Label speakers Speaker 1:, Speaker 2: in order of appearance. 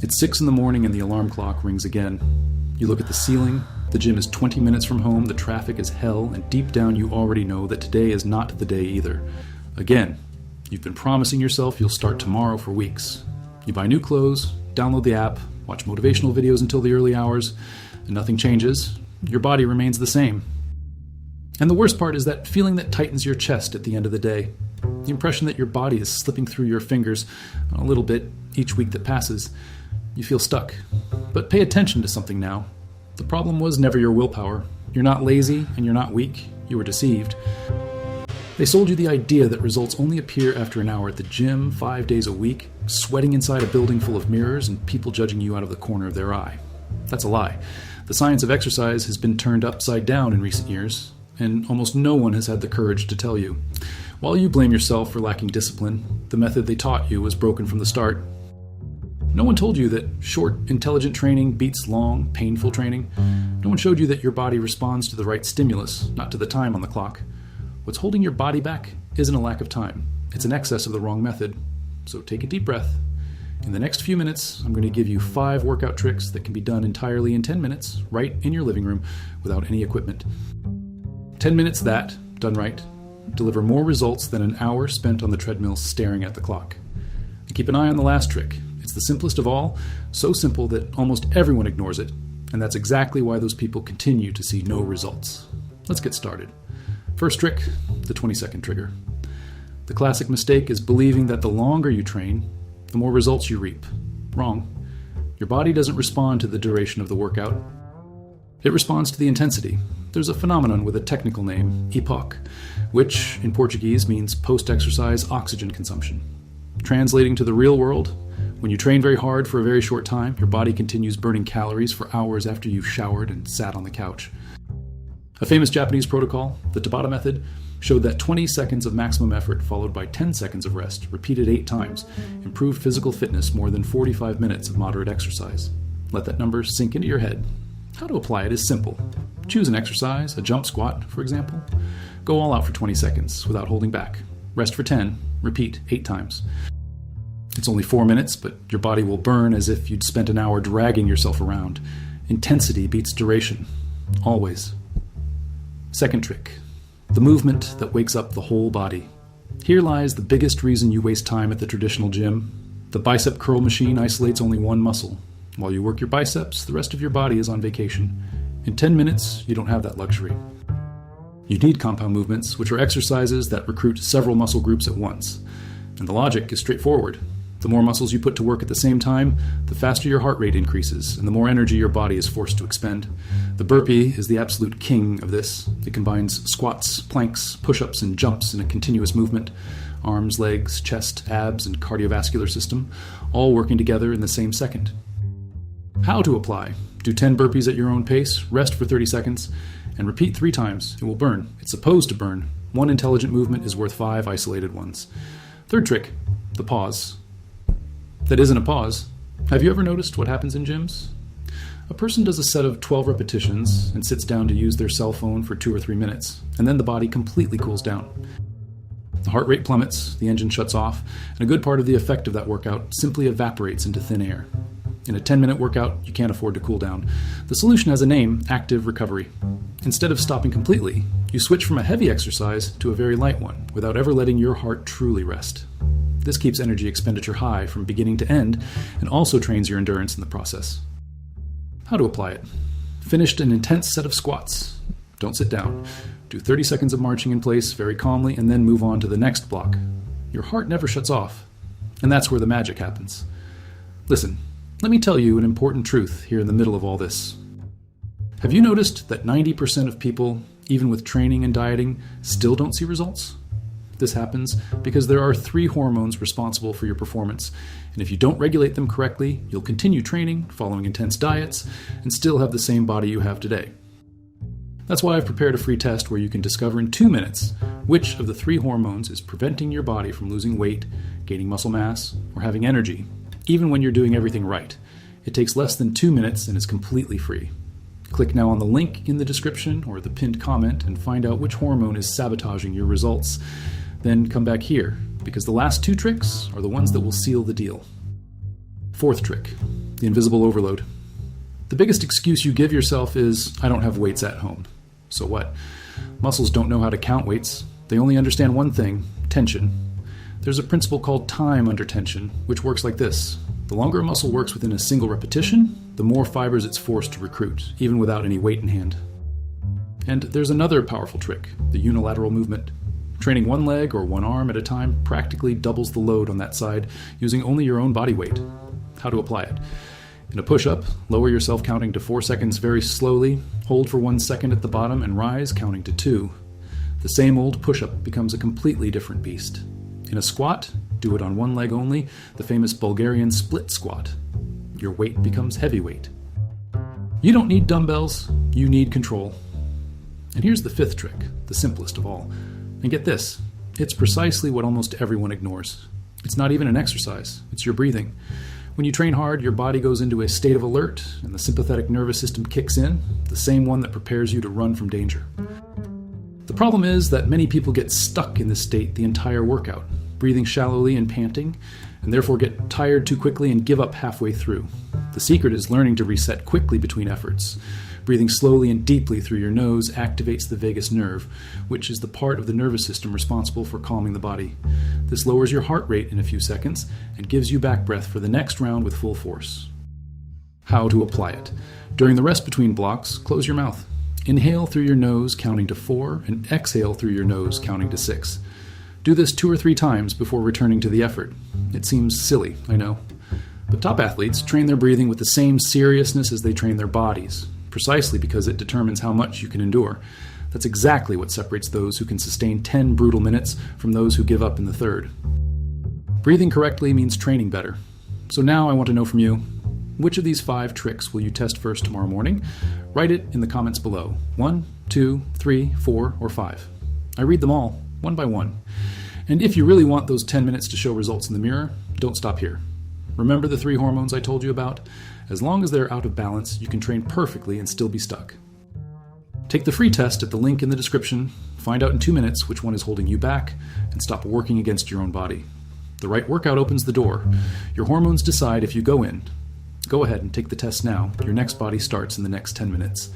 Speaker 1: It's 6 in the morning and the alarm clock rings again. You look at the ceiling. The gym is 20 minutes from home, the traffic is hell, and deep down you already know that today is not the day either. Again, you've been promising yourself you'll start tomorrow for weeks. You buy new clothes, download the app, watch motivational videos until the early hours, and nothing changes. Your body remains the same. And the worst part is that feeling that tightens your chest at the end of the day. The impression that your body is slipping through your fingers a little bit each week that passes. You feel stuck. But pay attention to something now. The problem was never your willpower. You're not lazy and you're not weak. You were deceived. They sold you the idea that results only appear after an hour at the gym, 5 days a week, sweating inside a building full of mirrors and people judging you out of the corner of their eye. That's a lie. The science of exercise has been turned upside down in recent years, and almost no one has had the courage to tell you. While you blame yourself for lacking discipline, the method they taught you was broken from the start. No one told you that short, intelligent training beats long, painful training. No one showed you that your body responds to the right stimulus, not to the time on the clock. What's holding your body back isn't a lack of time. It's an excess of the wrong method. So take a deep breath. In the next few minutes, I'm going to give you 5 workout tricks that can be done entirely in 10 minutes, right in your living room, without any equipment. 10 minutes that, done right, deliver more results than an hour spent on the treadmill staring at the clock. And keep an eye on the last trick. It's the simplest of all, so simple that almost everyone ignores it, and that's exactly why those people continue to see no results. Let's get started. First trick, the 20-second trigger. The classic mistake is believing that the longer you train, the more results you reap. Wrong. Your body doesn't respond to the duration of the workout. It responds to the intensity. There's a phenomenon with a technical name, EPOC, which in Portuguese means post-exercise oxygen consumption. Translating to the real world, when you train very hard for a very short time, your body continues burning calories for hours after you've showered and sat on the couch. A famous Japanese protocol, the Tabata method, showed that 20 seconds of maximum effort followed by 10 seconds of rest, repeated 8 times, improved physical fitness more than 45 minutes of moderate exercise. Let that number sink into your head. How to apply it is simple. Choose an exercise, a jump squat, for example. Go all out for 20 seconds without holding back. Rest for 10, repeat 8 times. It's only 4 minutes, but your body will burn as if you'd spent an hour dragging yourself around. Intensity beats duration. Always. Second trick. The movement that wakes up the whole body. Here lies the biggest reason you waste time at the traditional gym. The bicep curl machine isolates only one muscle. While you work your biceps, the rest of your body is on vacation. In 10 minutes, you don't have that luxury. You need compound movements, which are exercises that recruit several muscle groups at once. And the logic is straightforward. The more muscles you put to work at the same time, the faster your heart rate increases, and the more energy your body is forced to expend. The burpee is the absolute king of this. It combines squats, planks, push-ups, and jumps in a continuous movement. Arms, legs, chest, abs, and cardiovascular system, all working together in the same second. How to apply? Do 10 burpees at your own pace, rest for 30 seconds, and repeat 3 times. It will burn. It's supposed to burn. 1 intelligent movement is worth 5 isolated ones. Third trick, the pause. That isn't a pause. Have you ever noticed what happens in gyms? A person does a set of 12 repetitions and sits down to use their cell phone for 2 or 3 minutes, and then the body completely cools down. The heart rate plummets, the engine shuts off, and a good part of the effect of that workout simply evaporates into thin air. In a 10-minute workout, you can't afford to cool down. The solution has a name, active recovery. Instead of stopping completely, you switch from a heavy exercise to a very light one, without ever letting your heart truly rest. This keeps energy expenditure high from beginning to end, and also trains your endurance in the process. How to apply it? Finished an intense set of squats. Don't sit down. Do 30 seconds of marching in place very calmly, and then move on to the next block. Your heart never shuts off, and that's where the magic happens. Listen, let me tell you an important truth here in the middle of all this. Have you noticed that 90% of people, even with training and dieting, still don't see results? This happens because there are 3 hormones responsible for your performance, and if you don't regulate them correctly, you'll continue training, following intense diets, and still have the same body you have today. That's why I've prepared a free test where you can discover in 2 minutes which of the 3 hormones is preventing your body from losing weight, gaining muscle mass, or having energy, even when you're doing everything right. It takes less than 2 minutes and is completely free. Click now on the link in the description or the pinned comment and find out which hormone is sabotaging your results. Then come back here, because the last 2 tricks are the ones that will seal the deal. Fourth trick, the invisible overload. The biggest excuse you give yourself is, I don't have weights at home. So what? Muscles don't know how to count weights. They only understand one thing, tension. There's a principle called time under tension, which works like this. The longer a muscle works within a single repetition, the more fibers it's forced to recruit, even without any weight in hand. And there's another powerful trick, the unilateral movement. Training one leg or one arm at a time practically doubles the load on that side using only your own body weight. How to apply it? In a push-up, lower yourself counting to 4 seconds very slowly, hold for 1 second at the bottom, and rise counting to 2. The same old push-up becomes a completely different beast. In a squat, do it on one leg only, the famous Bulgarian split squat. Your weight becomes heavy weight. You don't need dumbbells, you need control. And here's the fifth trick, the simplest of all. And get this, it's precisely what almost everyone ignores. It's not even an exercise, it's your breathing. When you train hard, your body goes into a state of alert, and the sympathetic nervous system kicks in, the same one that prepares you to run from danger. The problem is that many people get stuck in this state the entire workout, breathing shallowly and panting, and therefore get tired too quickly and give up halfway through. The secret is learning to reset quickly between efforts. Breathing slowly and deeply through your nose activates the vagus nerve, which is the part of the nervous system responsible for calming the body. This lowers your heart rate in a few seconds and gives you back breath for the next round with full force. How to apply it. During the rest between blocks, close your mouth. Inhale through your nose, counting to 4, and exhale through your nose, counting to 6. Do this 2 or 3 times before returning to the effort. It seems silly, I know. But top athletes train their breathing with the same seriousness as they train their bodies, precisely because it determines how much you can endure. That's exactly what separates those who can sustain 10 brutal minutes from those who give up in the third. Breathing correctly means training better. So now I want to know from you, which of these 5 tricks will you test first tomorrow morning? Write it in the comments below. 1, 2, 3, 4, or 5. I read them all, one by one. And if you really want those 10 minutes to show results in the mirror, don't stop here. Remember the 3 hormones I told you about? As long as they're out of balance, you can train perfectly and still be stuck. Take the free test at the link in the description, find out in 2 minutes which one is holding you back, and stop working against your own body. The right workout opens the door. Your hormones decide if you go in. Go ahead and take the test now. Your next body starts in the next 10 minutes.